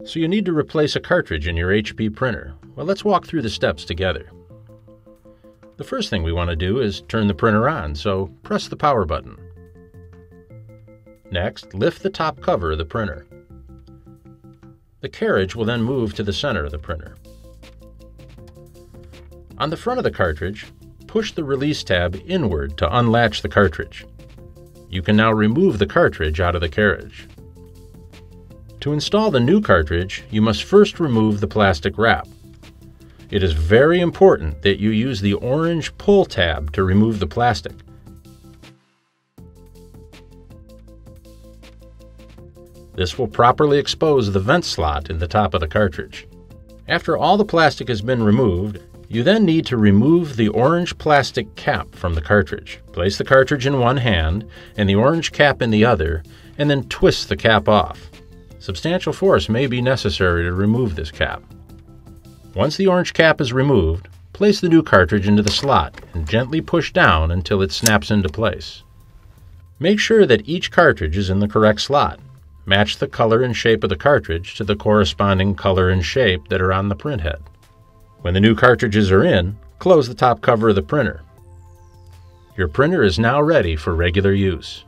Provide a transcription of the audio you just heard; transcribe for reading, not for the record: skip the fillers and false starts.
So you need to replace a cartridge in your HP printer. Well, let's walk through the steps together. The first thing we want to do is turn the printer on, so press the power button. Next, lift the top cover of the printer. The carriage will then move to the center of the printer. On the front of the cartridge, push the release tab inward to unlatch the cartridge. You can now remove the cartridge out of the carriage. To install the new cartridge, you must first remove the plastic wrap. It is very important that you use the orange pull tab to remove the plastic. This will properly expose the vent slot in the top of the cartridge. After all the plastic has been removed, you then need to remove the orange plastic cap from the cartridge. Place the cartridge in one hand and the orange cap in the other, and then twist the cap off. Substantial force may be necessary to remove this cap. Once the orange cap is removed, place the new cartridge into the slot and gently push down until it snaps into place. Make sure that each cartridge is in the correct slot. Match the color and shape of the cartridge to the corresponding color and shape that are on the print head. When the new cartridges are in, close the top cover of the printer. Your printer is now ready for regular use.